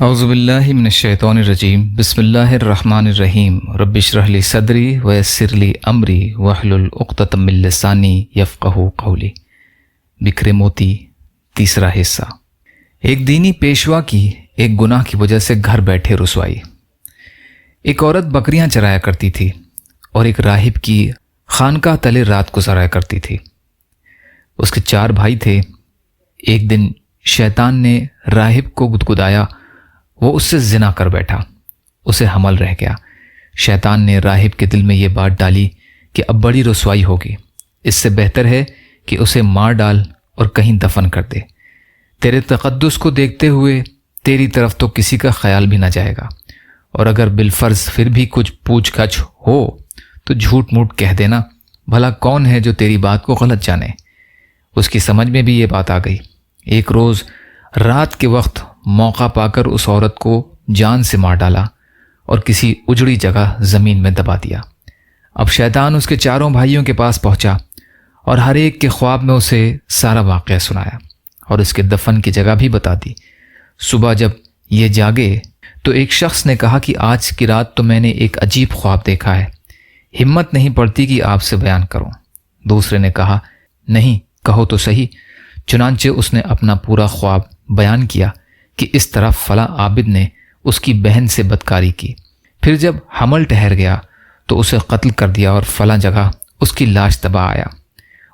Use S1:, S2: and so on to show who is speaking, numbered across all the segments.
S1: اعوذ باللہ من الشیطان الرجیم بسم اللہ الرحمن الرحیم رب اشرح لی صدری ویسر لی امری واحلل عقدۃ من لسانی یفقہوا قولی۔ بکھرے موتی تیسرا حصہ۔ ایک دینی پیشوا کی ایک گناہ کی وجہ سے گھر بیٹھے رسوائی۔ ایک عورت بکریاں چرایا کرتی تھی اور ایک راہب کی خانقاہ تلے رات گزارا کرتی تھی۔ اس کے 4 بھائی تھے۔ ایک دن شیطان نے راہب کو گدگدایا، وہ اس سے زنا کر بیٹھا، اسے حمل رہ گیا۔ شیطان نے راہب کے دل میں یہ بات ڈالی کہ اب بڑی رسوائی ہوگی، اس سے بہتر ہے کہ اسے مار ڈال اور کہیں دفن کر دے۔ تیرے تقدس کو دیکھتے ہوئے تیری طرف تو کسی کا خیال بھی نہ جائے گا، اور اگر بالفرض پھر بھی کچھ پوچھ گچھ ہو تو جھوٹ موٹ کہہ دینا، بھلا کون ہے جو تیری بات کو غلط جانے۔ اس کی سمجھ میں بھی یہ بات آ گئی۔ ایک روز رات کے وقت موقع پا کر اس عورت کو جان سے مار ڈالا اور کسی اجڑی جگہ زمین میں دبا دیا۔ اب شیطان اس کے 4 بھائیوں کے پاس پہنچا اور ہر ایک کے خواب میں اسے سارا واقعہ سنایا اور اس کے دفن کی جگہ بھی بتا دی۔ صبح جب یہ جاگے تو ایک شخص نے کہا کہ آج کی رات تو میں نے ایک عجیب خواب دیکھا ہے، ہمت نہیں پڑتی کہ آپ سے بیان کروں۔ دوسرے نے کہا نہیں، کہو تو صحیح۔ چنانچہ اس نے اپنا پورا خواب بیان کیا کہ اس طرح فلاں عابد نے اس کی بہن سے بدکاری کی، پھر جب حمل ٹھہر گیا تو اسے قتل کر دیا اور فلاں جگہ اس کی لاش دبا آیا۔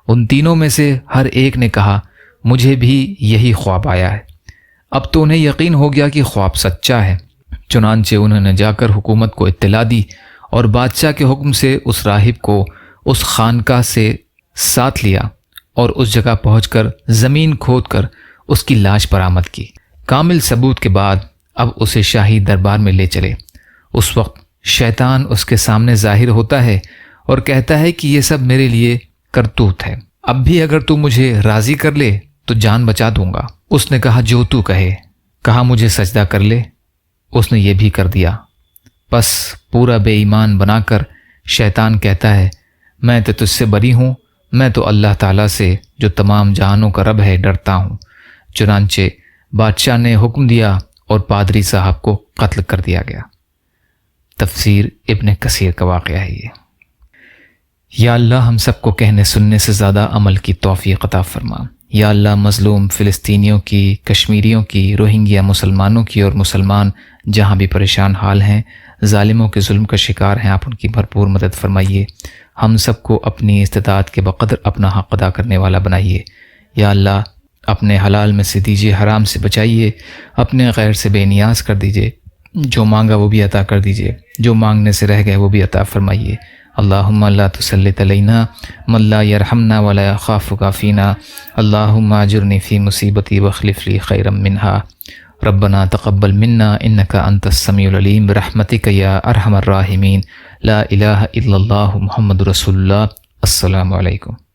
S1: ان تینوں میں سے ہر ایک نے کہا مجھے بھی یہی خواب آیا ہے۔ اب تو انہیں یقین ہو گیا کہ خواب سچا ہے۔ چنانچہ انہوں نے جا کر حکومت کو اطلاع دی اور بادشاہ کے حکم سے اس راہب کو اس خانقاہ سے ساتھ لیا اور اس جگہ پہنچ کر زمین کھود کر اس کی لاش برآمد کی۔ کامل ثبوت کے بعد اب اسے شاہی دربار میں لے چلے۔ اس وقت شیطان اس کے سامنے ظاہر ہوتا ہے اور کہتا ہے کہ یہ سب میرے لیے کرتوت ہے، اب بھی اگر تو مجھے راضی کر لے تو جان بچا دوں گا۔ اس نے کہا جو تو کہے۔ کہا مجھے سجدہ کر لے۔ اس نے یہ بھی کر دیا۔ بس پورا بے ایمان بنا کر شیطان کہتا ہے میں تو تجھ سے بری ہوں، میں تو اللہ تعالیٰ سے جو تمام جہانوں کا رب ہے ڈرتا ہوں۔ چنانچہ بادشاہ نے حکم دیا اور پادری صاحب کو قتل کر دیا گیا۔ تفسیر ابن کثیر کا واقعہ ہے یہ۔ یا اللہ ہم سب کو کہنے سننے سے زیادہ عمل کی توفیق عطا فرما۔ یا اللہ مظلوم فلسطینیوں کی، کشمیریوں کی، روہنگیا مسلمانوں کی اور مسلمان جہاں بھی پریشان حال ہیں، ظالموں کے ظلم کا شکار ہیں، آپ ان کی بھرپور مدد فرمائیے۔ ہم سب کو اپنی استطاعت کے بقدر اپنا حق ادا کرنے والا بنائیے۔ یا اللہ اپنے حلال میں سے دیجیے، حرام سے بچائیے، اپنے غیر سے بے نیاز کر دیجیے، جو مانگا وہ بھی عطا کر دیجیے، جو مانگنے سے رہ گئے وہ بھی عطا فرمائیے۔ اللہم لا تسلط علینا من لا یرحمنا ولا یخافک فینا، اللہم اجرنی فی مصیبتی واخلف لی خیرا منہا، ربنا تقبل منا انک انت السمیع العلیم برحمتک یا ارحم الراحمین، لا الہ الا اللہ محمد رسول اللہ۔ السلام علیکم۔